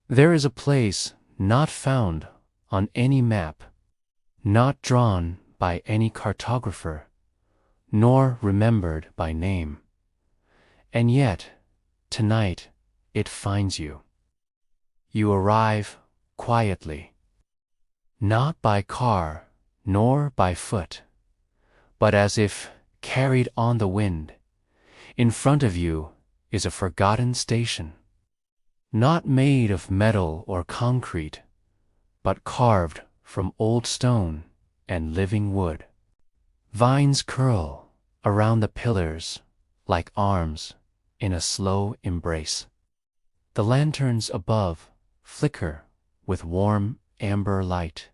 There is a place not found on any map, not drawn by any cartographer, nor remembered by name. And yet, tonight, it finds you. You arrive quietly, not by car nor by foot, but as if carried on the wind. In front of you is a forgotten station, not made of metal or concrete, but carved from old stone and living wood. Vines curl around the pillars like arms in a slow embrace. The lanterns above flicker with warm amber light,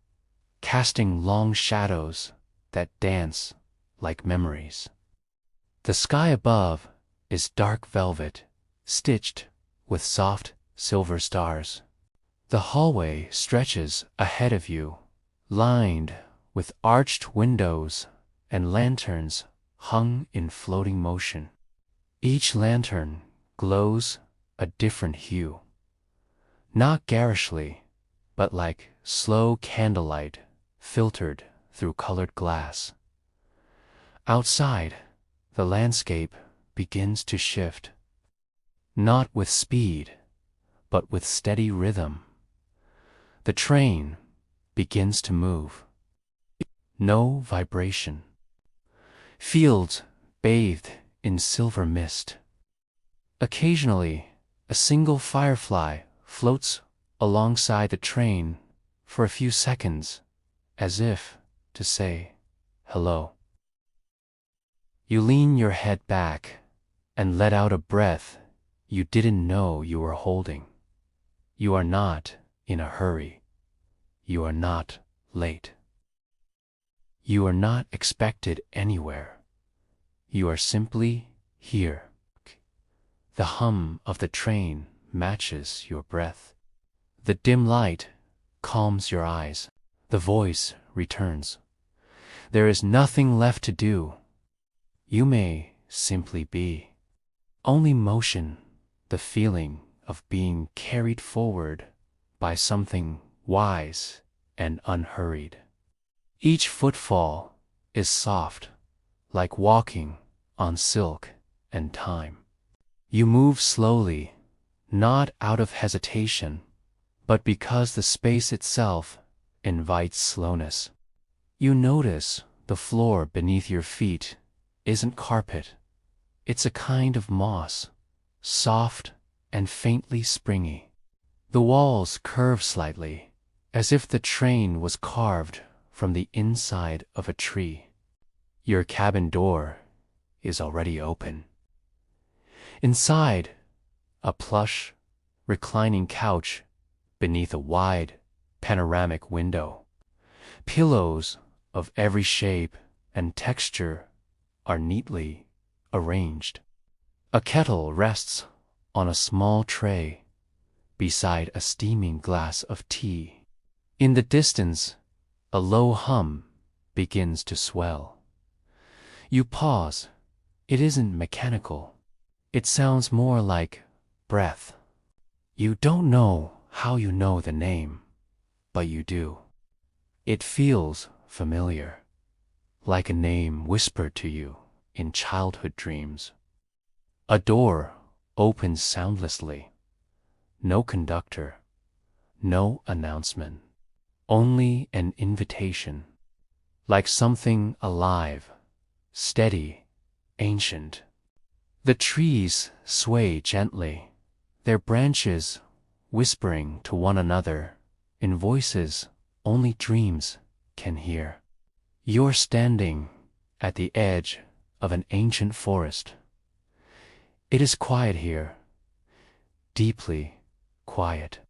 casting long shadows that dance like memories. The sky above is dark velvet, stitched with soft silver stars. The hallway stretches ahead of you, lined with arched windows and lanterns hung in floating motion. Each lantern glows a different hue, not garishly, but like slow candlelight filtered through colored glass. Outside, the landscape begins to shift, not with speed, but with steady rhythm. The train begins to move. No vibration. Fields bathed in silver mist. Occasionally, a single firefly floats alongside the train for a few seconds, as if to say hello. You lean your head back and let out a breath you didn't know you were holding. You are not in a hurry. You are not late. You are not expected anywhere. You are simply here. The hum of the train matches your breath. The dim light calms your eyes. The voice returns. There is nothing left to do. You may simply be. Only motion, the feeling of being carried forward by something wise and unhurried. Each footfall is soft, like walking on silk and time. You move slowly, not out of hesitation, but because the space itself invites slowness. You notice the floor beneath your feet isn't carpet. It's a kind of moss, soft and faintly springy. The walls curve slightly, as if the train was carved from the inside of a tree. Your cabin door is already open. Inside, a plush, reclining couch beneath a wide, panoramic window. Pillows of every shape and texture are neatly arranged. A kettle rests on a small tray beside a steaming glass of tea. In the distance, a low hum begins to swell. You pause. It isn't mechanical. It sounds more like breath. You don't know how you know the name, but you do. It feels familiar, like a name whispered to you in childhood dreams. A door opens soundlessly. No conductor, no announcement, only an invitation, like something alive, steady, ancient. The trees sway gently, their branches whispering to one another in voices only dreams can hear. You're standing at the edge of an ancient forest. It is quiet here, deeply quiet,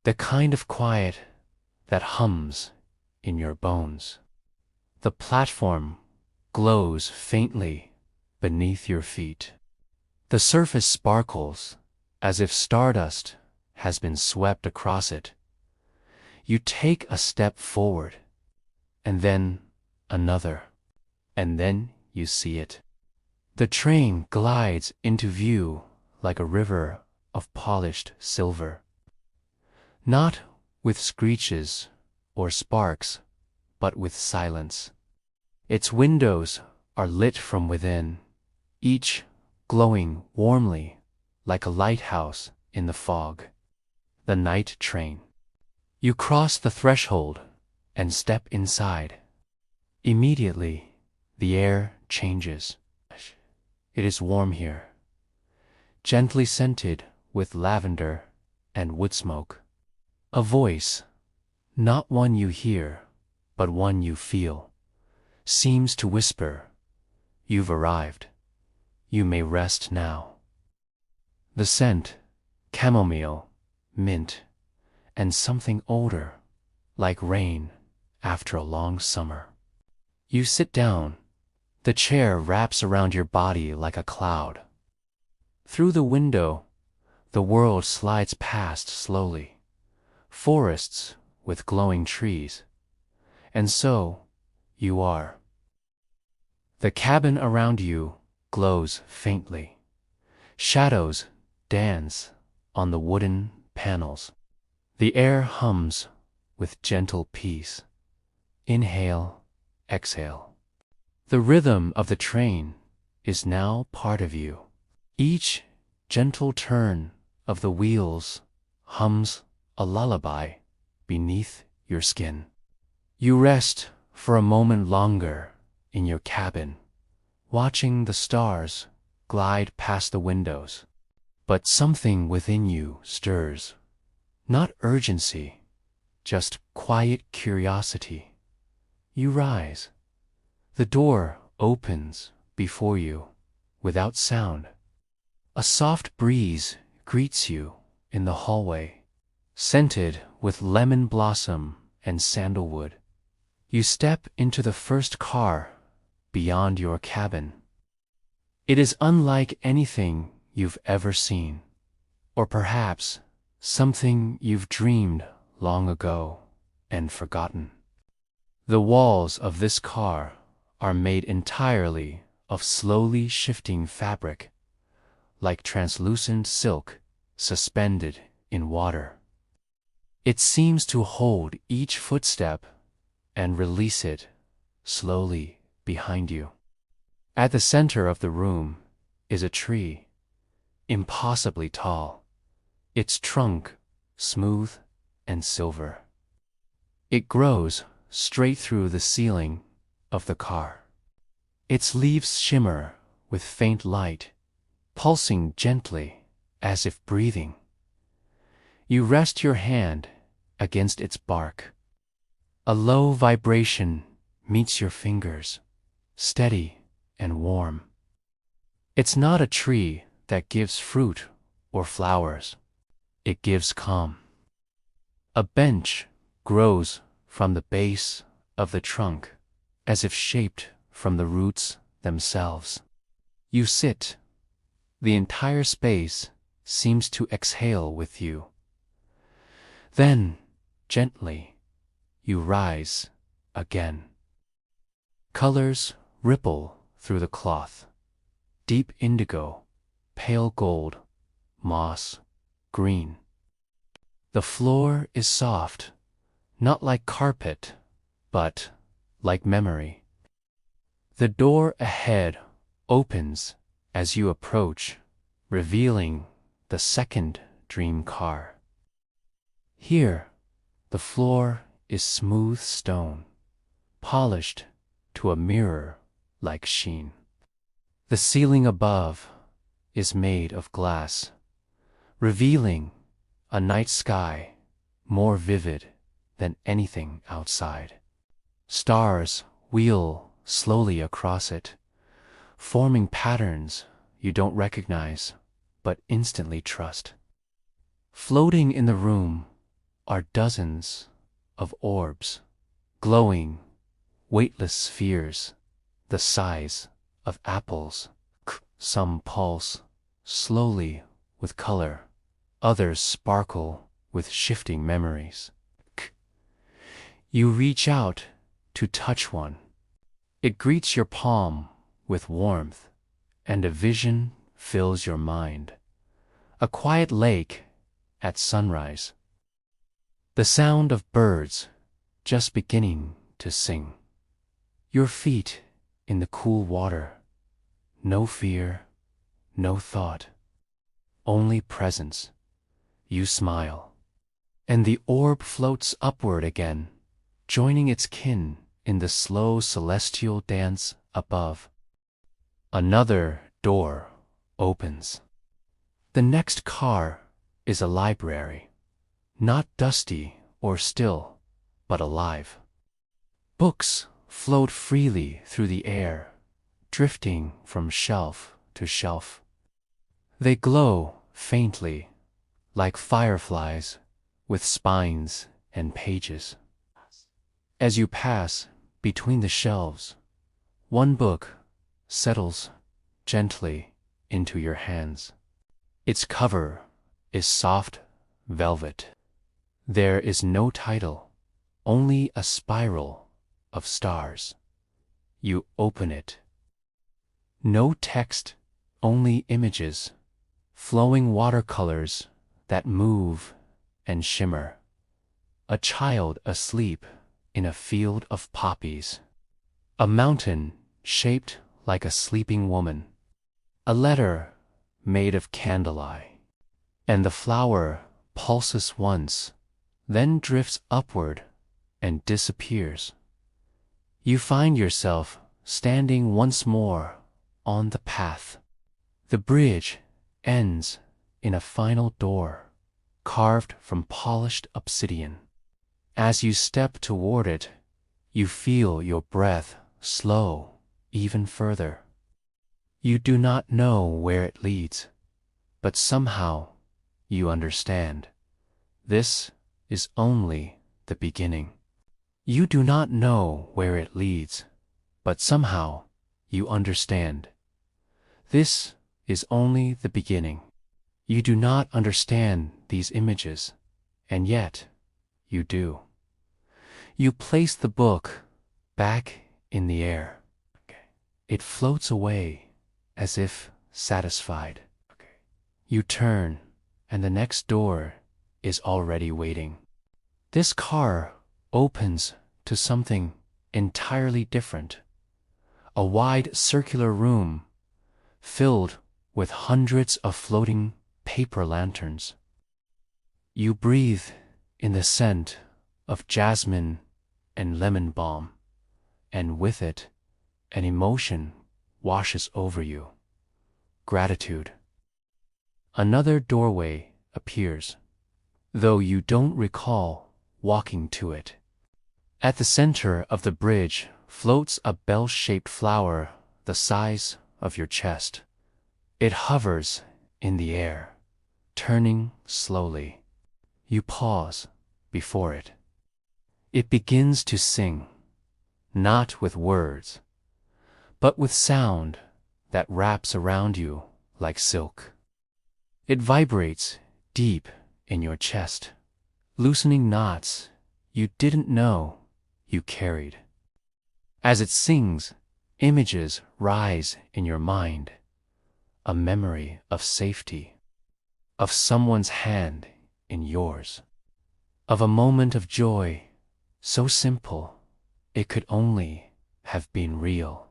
the kind of quiet that hums in your bones. The platform glows faintly beneath your feet. The surface sparkles as if stardust has been swept across it. You take a step forward, and then another, and then you see it. The train glides into view like a river of polished silver. Not with screeches or sparks, but with silence. Its windows are lit from within, each glowing warmly like a lighthouse in the fog. The night train. You cross the threshold and step inside. Immediately, the air changes. It is warm here, gently scented with lavender and wood smoke. A voice, not one you hear, but one you feel, seems to whisper, "You've arrived. You may rest now." The scent, chamomile, mint, and something older, like rain after a long summer. You sit down. The chair wraps around your body like a cloud. Through the window, the world slides past slowly. Forests with glowing trees. And so, you are. The cabin around you glows faintly. Shadows dance on the wooden panels. The air hums with gentle peace. Inhale, exhale. The rhythm of the train is now part of you. Each gentle turn of the wheels hums a lullaby beneath your skin. You rest for a moment longer in your cabin, watching the stars glide past the windows. But something within you stirs. Not urgency, just quiet curiosity. You rise. The door opens before you without sound. A soft breeze greets you in the hallway, scented with lemon blossom and sandalwood. You step into the first car beyond your cabin. It is unlike anything you've ever seen, or perhaps something you've dreamed long ago and forgotten. The walls of this car are made entirely of slowly shifting fabric, like translucent silk suspended in water. It seems to hold each footstep and release it slowly behind you. At the center of the room is a tree, impossibly tall, its trunk smooth and silver. It grows straight through the ceiling of the car. Its leaves shimmer with faint light, pulsing gently as if breathing. You rest your hand against its bark. A low vibration meets your fingers, steady and warm. It's not a tree that gives fruit or flowers. It gives calm. A bench grows from the base of the trunk, as if shaped from the roots themselves. You sit. The entire space seems to exhale with you. Then, gently, you rise again. Colors ripple through the cloth. Deep indigo, pale gold, moss, green. The floor is soft, not like carpet, but like memory. The door ahead opens as you approach, revealing the second dream car. Here, the floor is smooth stone, polished to a mirror-like sheen. The ceiling above is made of glass, revealing a night sky more vivid than anything outside. Stars wheel slowly across it, forming patterns you don't recognize but instantly trust. Floating in the room are dozens of orbs, glowing, weightless spheres, the size of apples. Some pulse slowly with color, others sparkle with shifting memories. You reach out to touch one. It greets your palm with warmth, and a vision fills your mind. A quiet lake at sunrise. The sound of birds just beginning to sing. Your feet in the cool water. No fear, no thought, only presence. You smile. And the orb floats upward again, joining its kin in the slow celestial dance above. Another door opens. The next car is a library, not dusty or still, but alive. Books float freely through the air, drifting from shelf to shelf. They glow faintly, like fireflies, with spines and pages. As you pass between the shelves, one book settles gently into your hands. Its cover is soft velvet. There is no title, only a spiral of stars. You open it. No text, only images, flowing watercolors that move and shimmer. A child asleep in a field of poppies. A mountain shaped like a sleeping woman. A letter made of candlelight. And the flower pulses once, then drifts upward and disappears. You find yourself standing once more on the path. The bridge ends in a final door, carved from polished obsidian. As you step toward it, you feel your breath slow even further. You do not know where it leads, but somehow you understand. This is only the beginning. You do not know where it leads, but somehow you understand. This is only the beginning. You do not understand these images, and yet you do. You place the book back in the air. It floats away as if satisfied. You turn, and the next door is already waiting. This car opens to something entirely different. A wide circular room filled with hundreds of floating paper lanterns. You breathe in the scent of jasmine and lemon balm, and with it, an emotion washes over you. Gratitude. Another doorway appears, though you don't recall walking to it. At the center of the bridge floats a bell-shaped flower the size of your chest. It hovers in the air, turning slowly. You pause before it. It begins to sing, not with words, but with sound that wraps around you like silk. It vibrates deep in your chest, loosening knots you didn't know you carried. As it sings, images rise in your mind, a memory of safety, of someone's hand in yours, of a moment of joy so simple it could only have been real.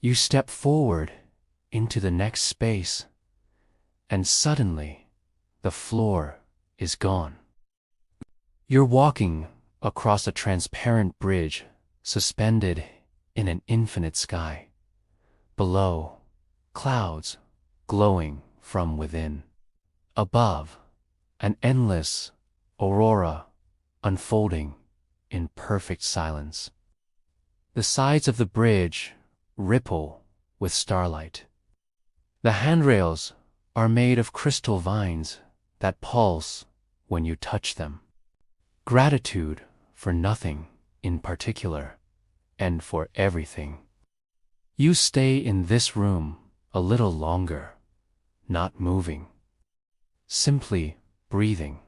You step forward into the next space, and suddenly the floor is gone. You're walking across a transparent bridge suspended in an infinite sky. Below, clouds glowing from within. Above, an endless aurora unfolding in perfect silence. The sides of the bridge ripple with starlight. The handrails are made of crystal vines that pulse when you touch them. Gratitude for nothing in particular, and for everything. You stay in this room a little longer, not moving, simply breathing,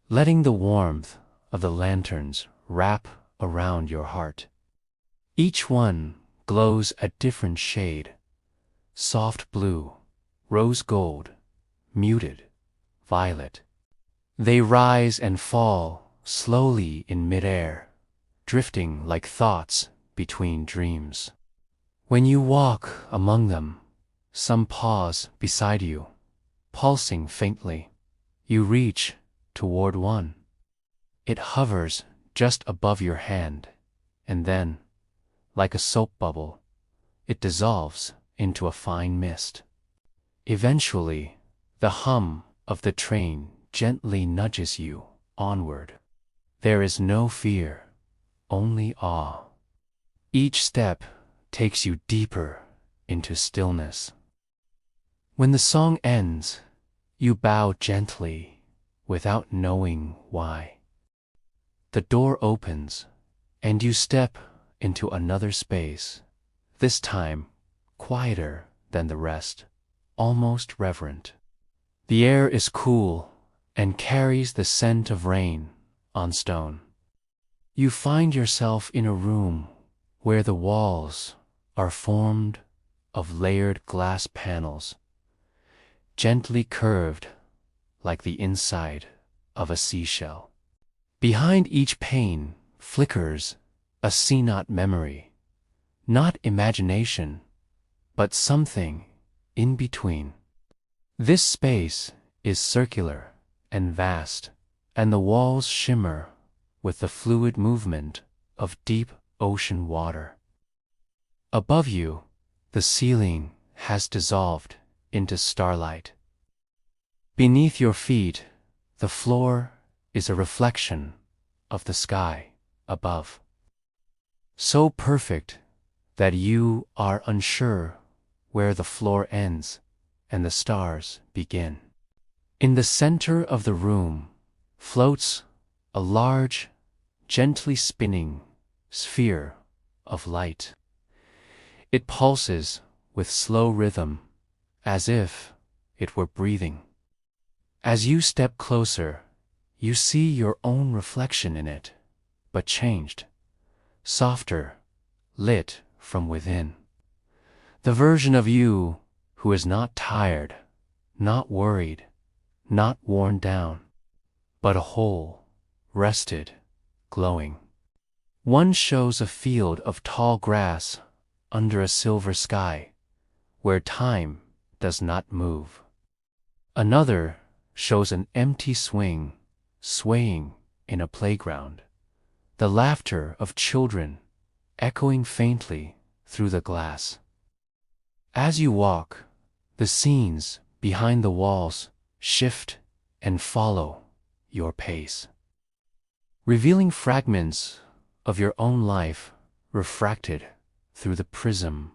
letting the warmth of the lanterns wrap around your heart. Each one glows a different shade: soft blue, rose gold, muted, violet. They rise and fall slowly in midair, drifting like thoughts between dreams. When you walk among them, some pause beside you, pulsing faintly. You reach toward one. It hovers just above your hand, and then, like a soap bubble, it dissolves into a fine mist. Eventually, the hum of the train gently nudges you onward. There is no fear, only awe. Each step takes you deeper into stillness. When the song ends, you bow gently without knowing why. The door opens, and you step into another space, this time quieter than the rest, almost reverent. The air is cool and carries the scent of rain on stone. You find yourself in a room where the walls are formed of layered glass panels, gently curved like the inside of a seashell. Behind each pane flickers a see-not memory, not imagination, but something in between. This space is circular and vast, and the walls shimmer with the fluid movement of deep ocean water. Above you, the ceiling has dissolved into starlight. Beneath your feet, the floor is a reflection of the sky above. So perfect that you are unsure where the floor ends and the stars begin. In the center of the room floats a large, gently spinning sphere of light. It pulses with slow rhythm, as if it were breathing. As you step closer, you see your own reflection in it, but changed, softer, lit from within. The version of you who is not tired, not worried, not worn down, but a whole, rested, glowing. One shows a field of tall grass under a silver sky, where time does not move. Another shows an empty swing, swaying in a playground, the laughter of children echoing faintly through the glass. As you walk, the scenes behind the walls shift and follow your pace, revealing fragments of your own life refracted through the prism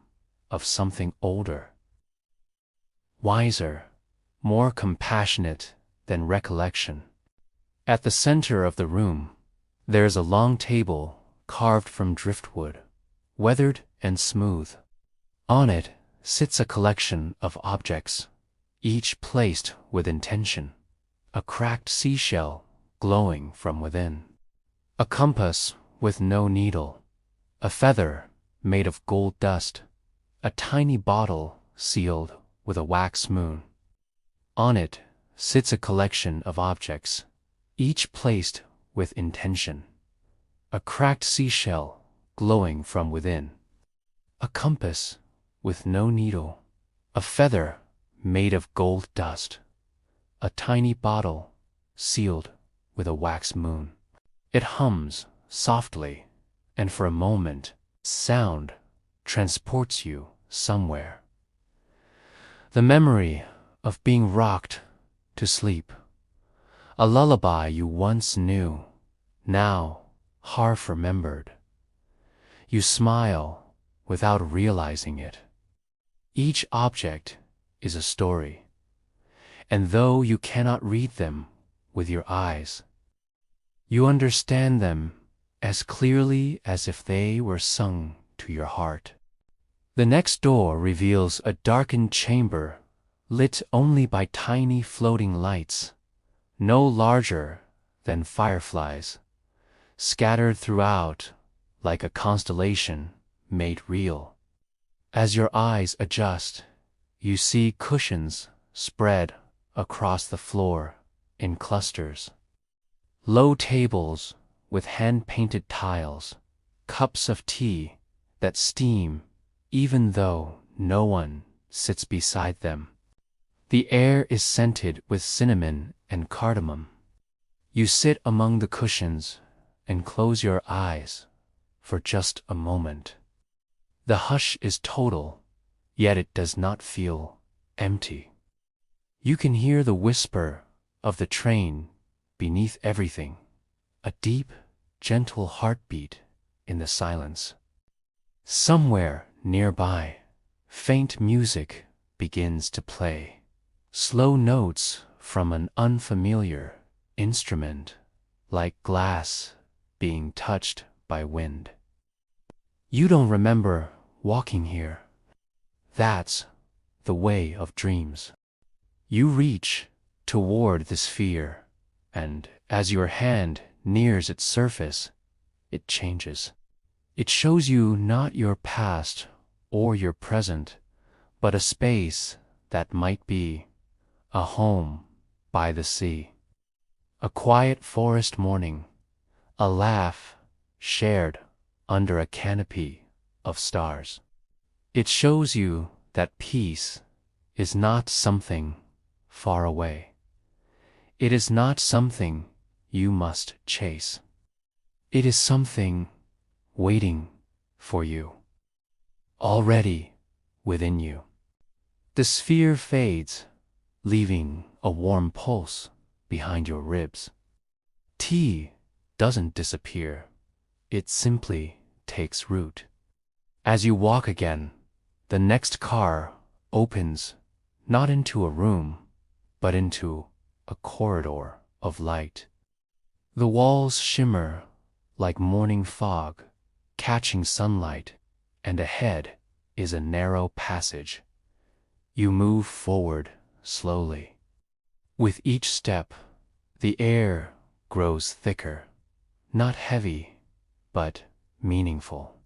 of something older, wiser, more compassionate than recollection. At the center of the room, there is a long table carved from driftwood, weathered and smooth. On it sits a collection of objects, each placed with intention. A cracked seashell glowing from within, a compass with no needle, a feather made of gold dust, a tiny bottle sealed with a wax moon. On it sits a collection of objects, each placed with intention. A cracked seashell glowing from within, a compass with no needle, a feather made of gold dust, a tiny bottle sealed with a wax moon. It hums softly, and for a moment, sound transports you somewhere. The memory of being rocked to sleep, a lullaby you once knew, now half remembered. You smile without realizing it. Each object is a story, and though you cannot read them with your eyes, you understand them as clearly as if they were sung to your heart. The next door reveals a darkened chamber lit only by tiny floating lights, no larger than fireflies, scattered throughout like a constellation made real. As your eyes adjust, you see cushions spread across the floor in clusters, Low tables with hand-painted tiles, cups of tea that steam even though no one sits beside them. The air is scented with cinnamon and cardamom. You sit among the cushions and close your eyes for just a moment. The hush is total, yet it does not feel empty. You can hear the whisper of the train beneath everything, a deep, gentle heartbeat in the silence. Somewhere nearby, faint music begins to play, slow notes from an unfamiliar instrument, like glass being touched by wind. You don't remember walking here. That's the way of dreams. You reach toward the sphere, and as your hand nears its surface, it changes. It shows you not your past or your present, but a space that might be a home by the sea. A quiet forest morning, a laugh shared under a canopy of stars. It shows you that peace is not something far away. It is not something you must chase. It is something waiting for you, already within you. The sphere fades, leaving a warm pulse behind your ribs. Tea doesn't disappear, it simply takes root. As you walk again, the next car opens not into a room, but into a corridor of light. The walls shimmer like morning fog, catching sunlight, and ahead is a narrow passage. You move forward slowly. With each step, the air grows thicker, not heavy, but meaningful.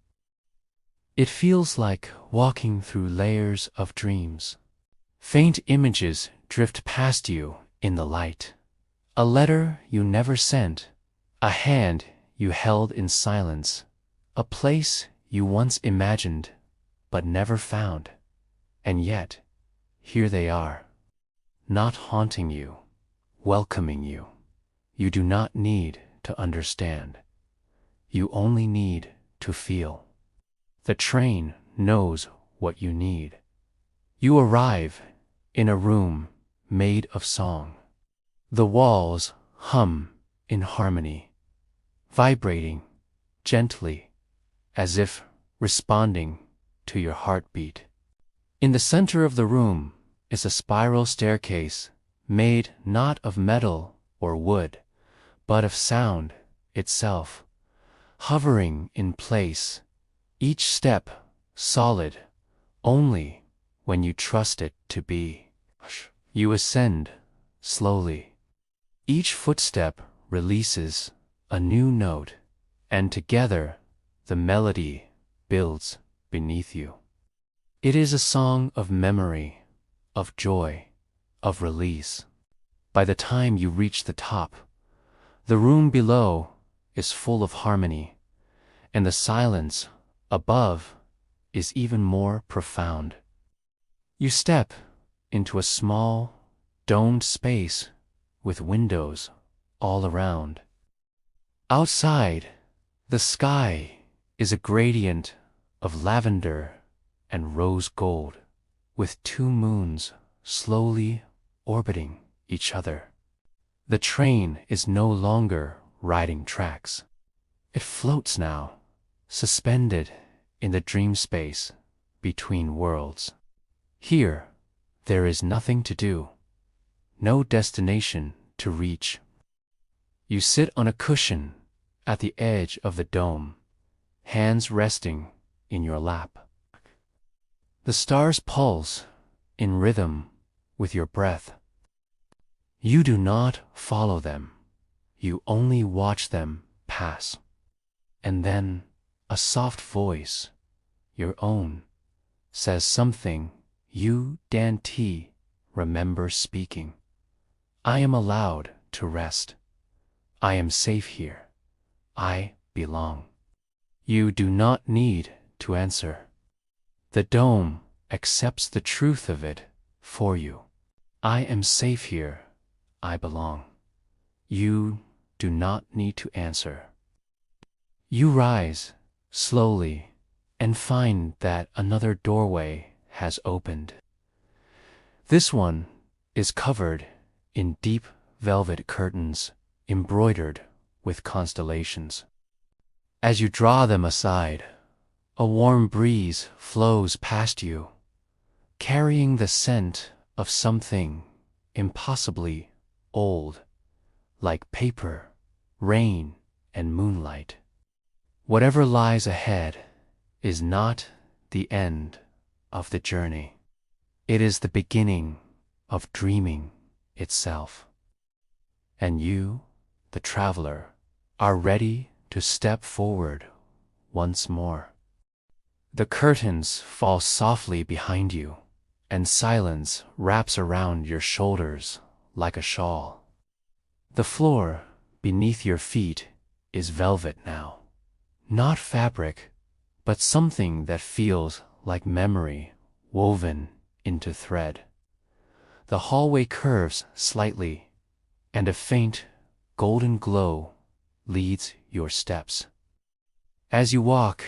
It feels like walking through layers of dreams. Faint images drift past you in the light. A letter you never sent, a hand you held in silence, a place you once imagined but never found. And yet, here they are, not haunting you, welcoming you. You do not need to understand. You only need to feel. The train knows what you need. You arrive in a room made of song. The walls hum in harmony, vibrating gently as if responding to your heartbeat. In the center of the room is a spiral staircase made not of metal or wood, but of sound itself, hovering in place, each step solid only when you trust it to be. You ascend slowly. Each footstep releases a new note, and together the melody builds beneath you. It is a song of memory, of joy, of release. By the time you reach the top, the room below is full of harmony, and the silence above is even more profound. You step into a small, domed space with windows all around. Outside, the sky is a gradient of lavender and rose gold, with two moons slowly orbiting each other. The train is no longer riding tracks. It floats now, suspended in the dream space between worlds. Here, there is nothing to do, no destination to reach. You sit on a cushion at the edge of the dome, hands resting in your lap. The stars pulse in rhythm with your breath. You do not follow them, you only watch them pass. And then a soft voice, your own, says something you, Dan T, remember speaking. I am allowed to rest. I am safe here. I belong. You do not need to answer. The dome accepts the truth of it for you. I am safe here. I belong. You do not need to answer. You rise slowly and find that another doorway has opened. This one is covered in deep velvet curtains embroidered with constellations. As you draw them aside, a warm breeze flows past you, carrying the scent of something impossibly old, like paper, rain, and moonlight. Whatever lies ahead is not the end of the journey. It is the beginning of dreaming itself. And you, the traveler, are ready to step forward once more. The curtains fall softly behind you, and silence wraps around your shoulders like a shawl. The floor beneath your feet is velvet now, not fabric, but something that feels like memory woven into thread. The hallway curves slightly, and a faint golden glow leads your steps. As you walk,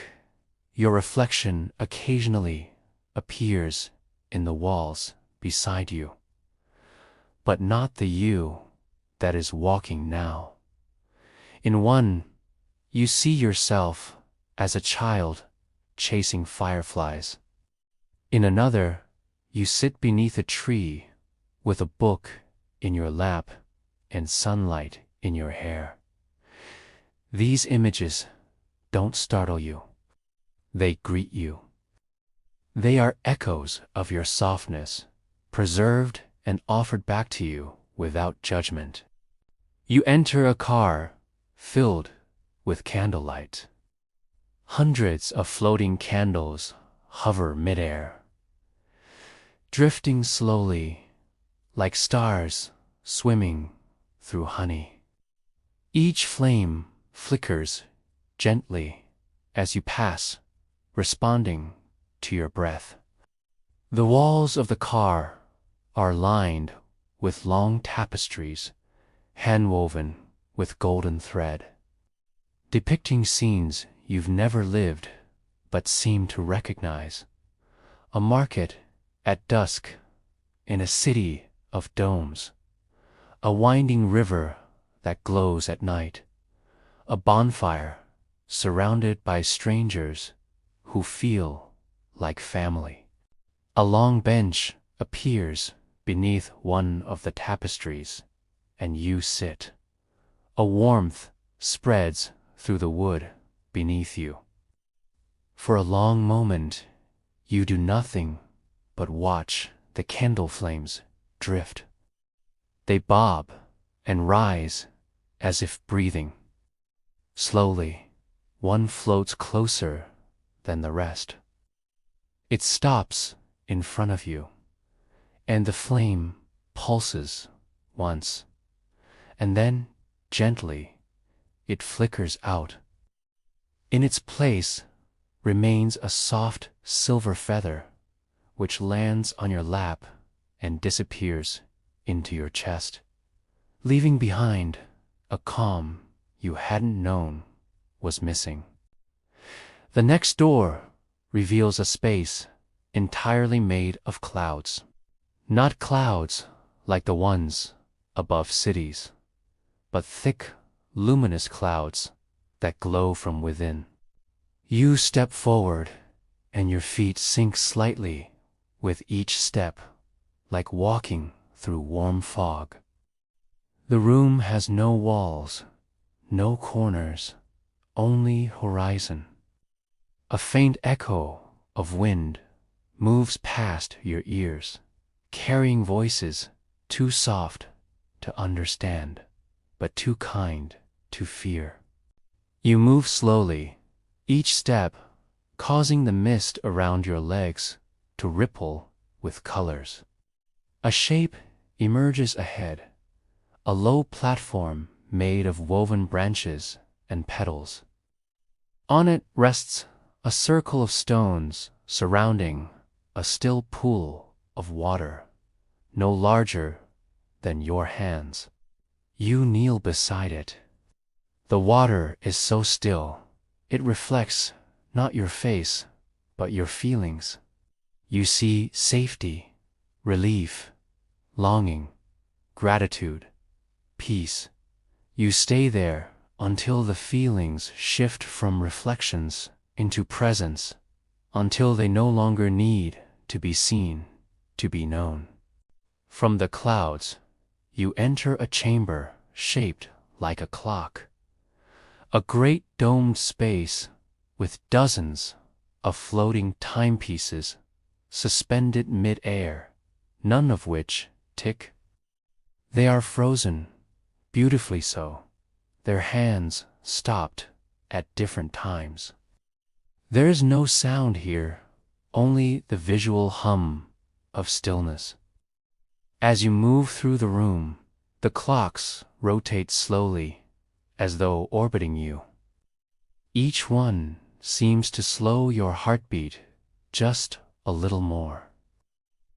your reflection occasionally appears in the walls beside you, but not the you that is walking now. In one, you see yourself as a child chasing fireflies. In another, you sit beneath a tree with a book in your lap and sunlight in your hair. These images don't startle you. They greet you. They are echoes of your softness, preserved and offered back to you without judgment. You enter a car filled with candlelight. Hundreds of floating candles hover midair, drifting slowly like stars swimming through honey. Each flame flickers gently as you pass, responding to your breath. The walls of the car are lined with long tapestries, handwoven with golden thread, depicting scenes you've never lived but seem to recognize. A market at dusk in a city of domes, a winding river that glows at night, a bonfire surrounded by strangers who feel like family. A long bench appears beneath one of the tapestries, and you sit. A warmth spreads through the wood beneath you. For a long moment, you do nothing but watch the candle flames drift. They bob and rise as if breathing. Slowly, one floats closer than the rest. It stops in front of you, and the flame pulses once, and then, gently, it flickers out. In its place remains a soft silver feather, which lands on your lap and disappears into your chest, leaving behind a calm you hadn't known was missing. The next door reveals a space entirely made of clouds. Not clouds like the ones above cities, but thick, luminous clouds that glow from within. You step forward, and your feet sink slightly with each step, like walking through warm fog. The room has no walls, no corners, only horizon. A faint echo of wind moves past your ears, carrying voices too soft to understand, but too kind to fear. You move slowly, each step causing the mist around your legs to ripple with colors. A shape emerges ahead, a low platform made of woven branches and petals. On it rests a circle of stones surrounding a still pool of water, no larger than your hands. You kneel beside it. The water is so still, it reflects not your face, but your feelings. You see safety, relief, longing, gratitude, peace. You stay there until the feelings shift from reflections into presence, until they no longer need to be seen, to be known. From the clouds, you enter a chamber shaped like a clock, a great domed space with dozens of floating timepieces suspended mid-air, none of which tick. They are frozen, beautifully so, their hands stopped at different times. There is no sound here, only the visual hum of stillness. As you move through the room, the clocks rotate slowly, as though orbiting you. Each one seems to slow your heartbeat just a little more.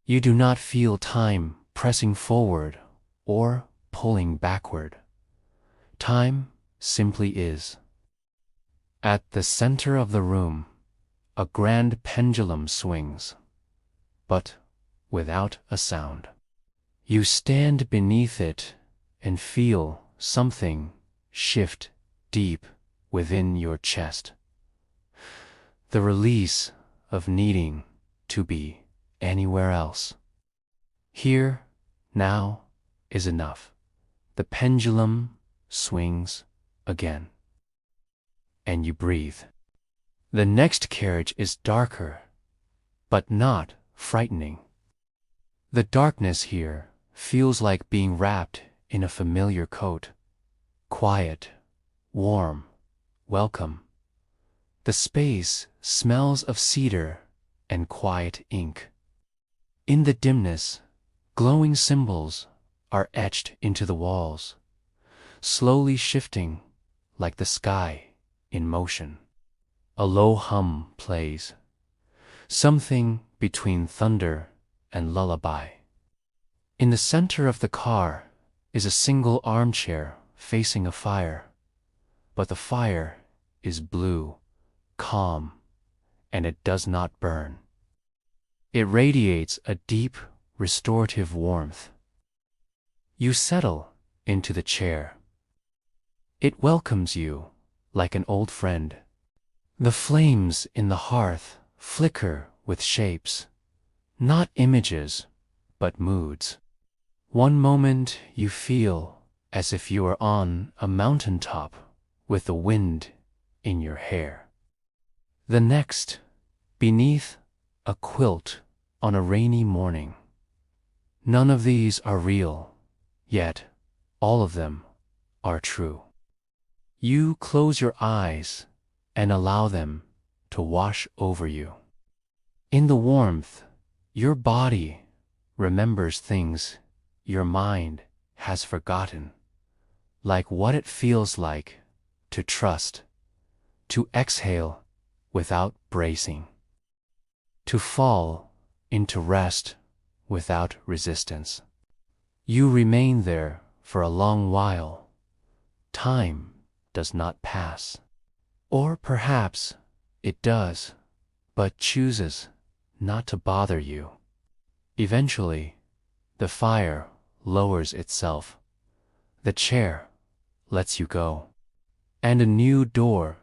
You do not feel time pressing forward or pulling backward. Time simply is. At the center of the room, a grand pendulum swings, but without a sound. You stand beneath it and feel something shift deep within your chest. The release of needing to be anywhere else. Here, now, is enough. The pendulum swings again. And you breathe. The next carriage is darker, but not frightening. The darkness here feels like being wrapped in a familiar coat. Quiet, warm, welcome. The space smells of cedar and quiet ink. In the dimness, glowing symbols are etched into the walls, slowly shifting like the sky in motion. A low hum plays, something between thunder and lullaby. In the center of the car is a single armchair facing a fire, but the fire is blue, calm, and it does not burn. It radiates a deep, restorative warmth. You settle into the chair. It welcomes you like an old friend. The flames in the hearth flicker with shapes, not images, but moods. One moment you feel as if you are on a mountaintop with the wind in your hair. The next, beneath a quilt on a rainy morning. None of these are real, yet all of them are true. You close your eyes and allow them to wash over you. In the warmth, your body remembers things your mind has forgotten, like what it feels like to trust, to exhale without bracing, to fall into rest without resistance. You remain there for a long while. Time does not pass. Or perhaps it does, but chooses not to bother you. Eventually, the fire lowers itself. The chair lets you go, and a new door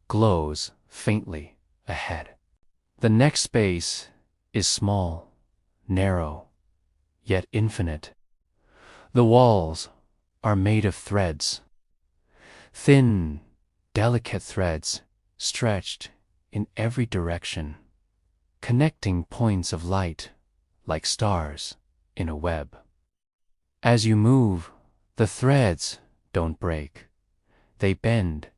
glows faintly ahead. The next space is small, narrow, yet infinite. The walls are made of threads, thin, delicate threads stretched in every direction, connecting points of light like stars in a web. As you move, the threads don't break. They bend,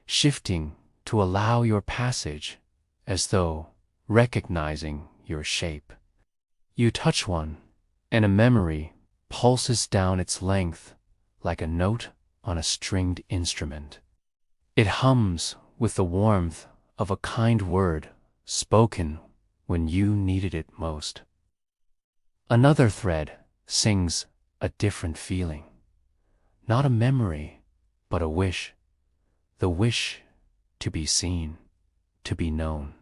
shifting to allow your passage, as though recognizing your shape. You touch one, and a memory pulses down its length like a note on a stringed instrument. It hums with the warmth of a kind word spoken when you needed it most. Another thread sings a different feeling, not a memory, but a wish, the wish to be seen, to be known,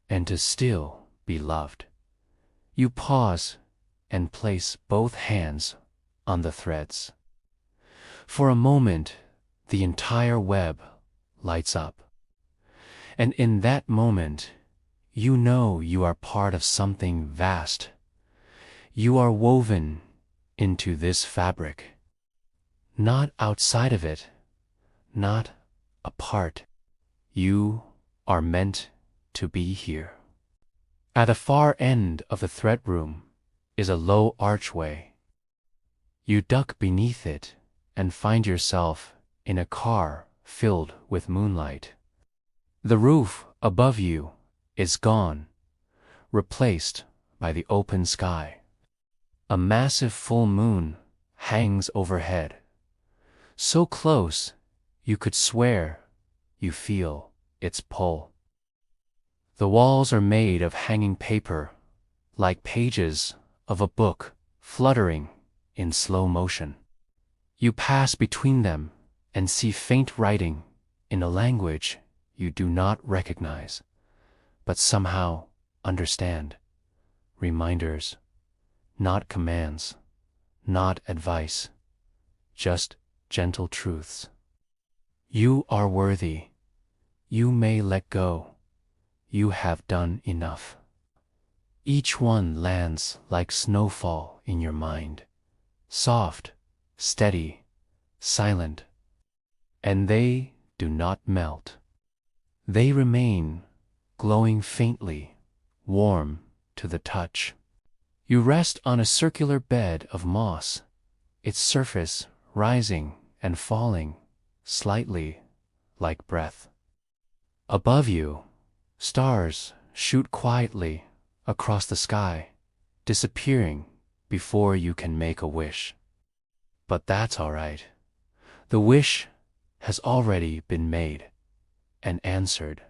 and to still be loved. You pause and place both hands on the threads. For a moment, the entire web lights up. And in that moment, you know you are part of something vast. You are woven into this fabric, not outside of it, not a part. You are meant to be here. At the far end of the thread room is a low archway. You duck beneath it and find yourself in a car filled with moonlight. The roof above you is gone, replaced by the open sky. A massive full moon hangs overhead, so close you could swear you feel its pull. The walls are made of hanging paper, like pages of a book fluttering in slow motion. You pass between them and see faint writing in a language you do not recognize, but somehow understand. Reminders, not commands, not advice, just gentle truths. You are worthy. You may let go. You have done enough. Each one lands like snowfall in your mind, soft, steady, silent, and they do not melt. They remain, glowing faintly, warm to the touch. You rest on a circular bed of moss, its surface rising and falling, slightly like breath. Above you, stars shoot quietly across the sky, disappearing before you can make a wish. But that's all right. The wish has already been made and answered.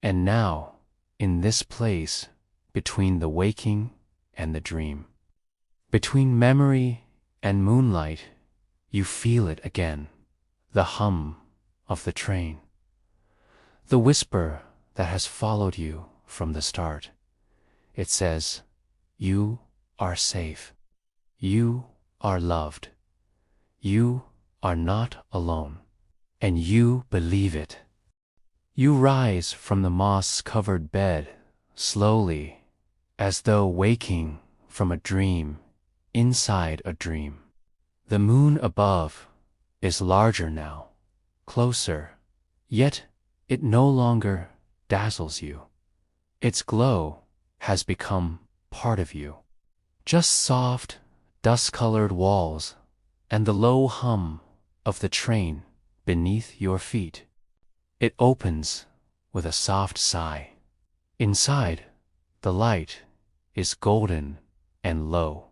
And now, in this place between the waking and the dream, between memory and moonlight, you feel it again, the hum of the train, the whisper that has followed you from the start. It says, you are safe. You are loved. You are not alone. And you believe it. You rise from the moss-covered bed, slowly, as though waking from a dream inside a dream. The moon above is larger now, closer, yet it no longer dazzles you. Its glow has become part of you. Just soft, dust-colored walls and the low hum of the train beneath your feet. It opens with a soft sigh. Inside, the light is golden and low.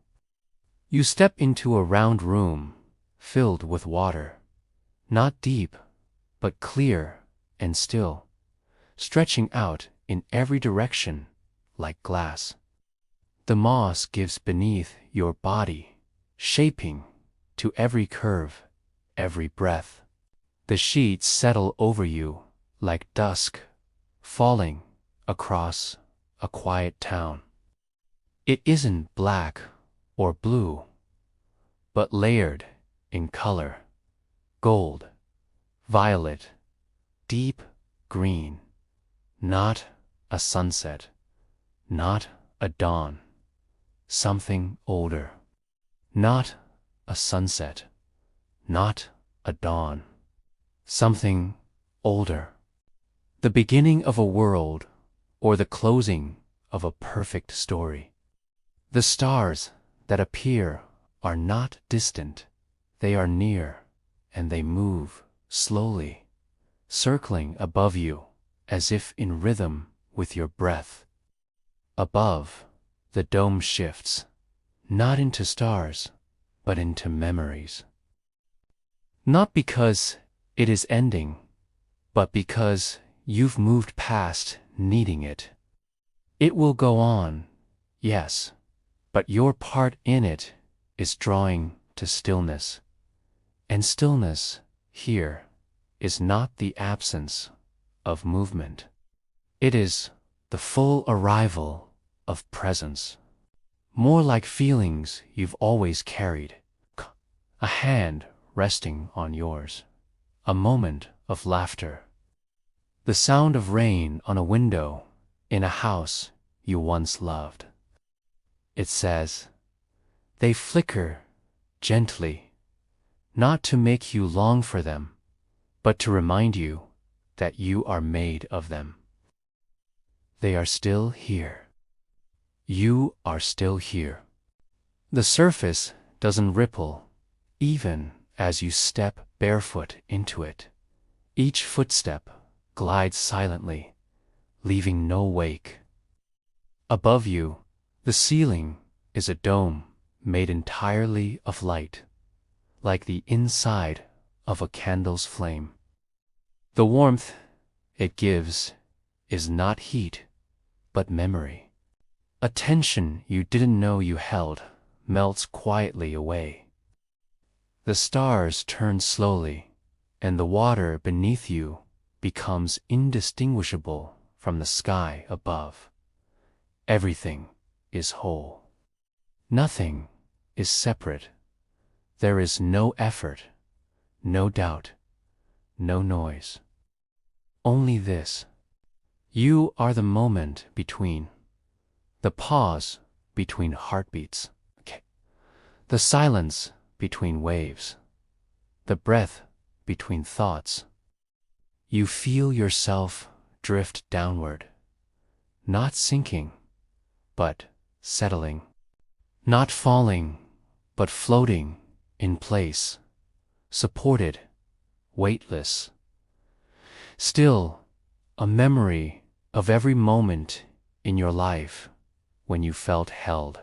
You step into a round room filled with water, not deep, but clear and still, stretching out in every direction like glass. The moss gives beneath your body, shaping to every curve, every breath. The sheets settle over you like dusk falling across a quiet town. It isn't black or blue, but layered in color, gold, violet, deep green, not a sunset, not a dawn, something older, not a sunset, not a dawn, something older. The beginning of a world or the closing of a perfect story. The stars that appear are not distant, they are near, and they move slowly, circling above you as if in rhythm with your breath. Above, the dome shifts, not into stars, but into memories. Not because it is ending, but because you've moved past needing it. It will go on, yes, but your part in it is drawing to stillness. And stillness, here, is not the absence of movement. It is the full arrival of presence. More like feelings you've always carried. A hand resting on yours. A moment of laughter. The sound of rain on a window in a house you once loved. It says, they flicker gently, not to make you long for them, but to remind you that you are made of them. They are still here. You are still here. The surface doesn't ripple, even as you step barefoot into it. Each footstep glides silently, leaving no wake. Above you, the ceiling is a dome made entirely of light, like the inside of a candle's flame. The warmth it gives is not heat, but memory. A tension you didn't know you held melts quietly away. The stars turn slowly, and the water beneath you becomes indistinguishable from the sky above. Everything is whole. Nothing is separate. There is no effort, no doubt, no noise. Only this. You are the moment between. The pause between heartbeats. The silence between waves. The breath between thoughts. You feel yourself drift downward, not sinking, but settling. Not falling, but floating in place, supported, weightless. Still, a memory of every moment in your life when you felt held.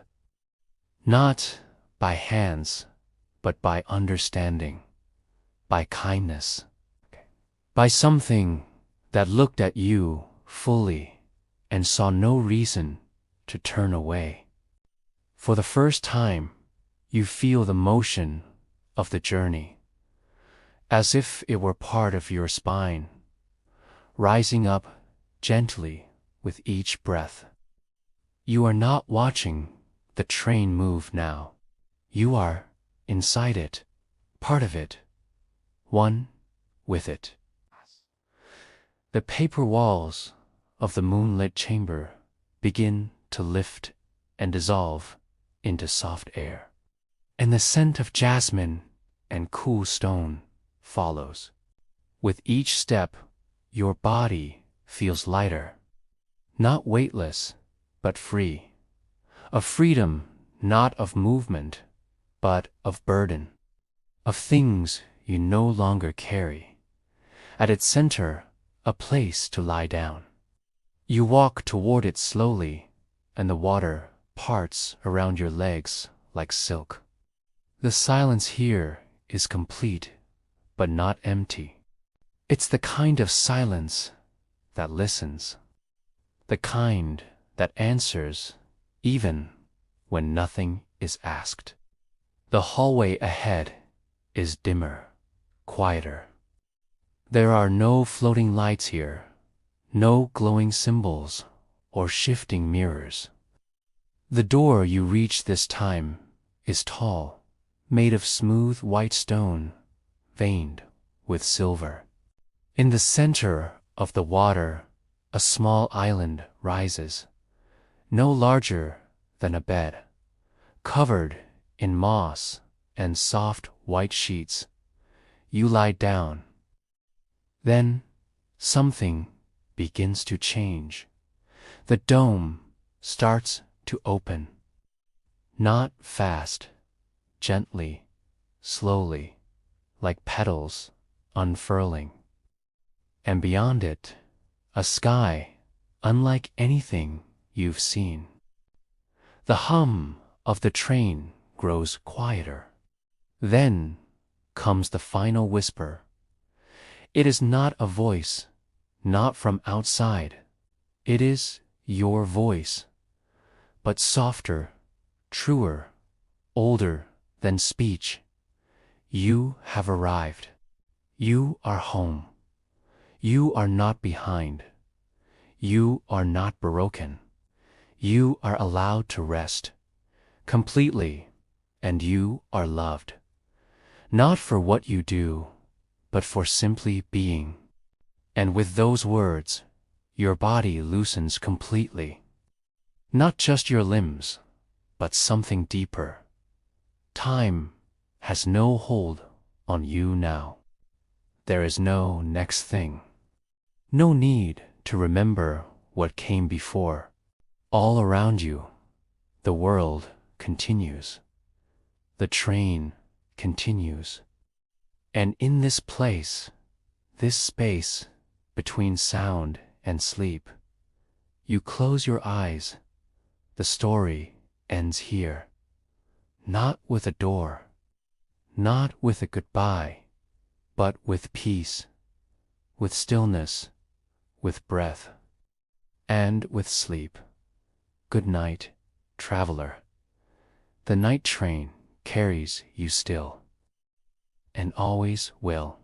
Not by hands, but by understanding, by kindness, by something that looked at you fully and saw no reason to turn away. For the first time, you feel the motion of the journey, as if it were part of your spine, rising up gently with each breath. You are not watching the train move now. You are inside it, part of it, one with it. The paper walls of the moonlit chamber begin to lift and dissolve into soft air, and the scent of jasmine and cool stone follows. With each step, your body feels lighter, not weightless, but free. A freedom not of movement, but of burden, of things you no longer carry. At its center, a place to lie down. You walk toward it slowly, and the water parts around your legs like silk. The silence here is complete, but not empty. It's the kind of silence that listens, the kind that answers even when nothing is asked. The hallway ahead is dimmer, quieter. There are no floating lights here, no glowing symbols or shifting mirrors. The door you reach this time is tall, made of smooth white stone, veined with silver. In the center of the water, a small island rises, no larger than a bed, covered in moss and soft white sheets. You lie down. Then something begins to change. The dome starts to open. Not fast, gently, slowly, like petals unfurling. And beyond it, a sky unlike anything you've seen. The hum of the train grows quieter. Then comes the final whisper. It is not a voice, not from outside. It is your voice, but softer, truer, older than speech. You have arrived. You are home. You are not behind. You are not broken. You are allowed to rest completely, and you are loved. Not for what you do, but for simply being. And with those words, your body loosens completely. Not just your limbs, but something deeper. Time has no hold on you now. There is no next thing. No need to remember what came before. All around you, the world continues. The train continues. And in this place, this space between sound and sleep, you close your eyes. The story ends here. Not with a door, not with a goodbye, but with peace, with stillness, with breath, and with sleep. Good night, traveler. The night train carries you still, and always will.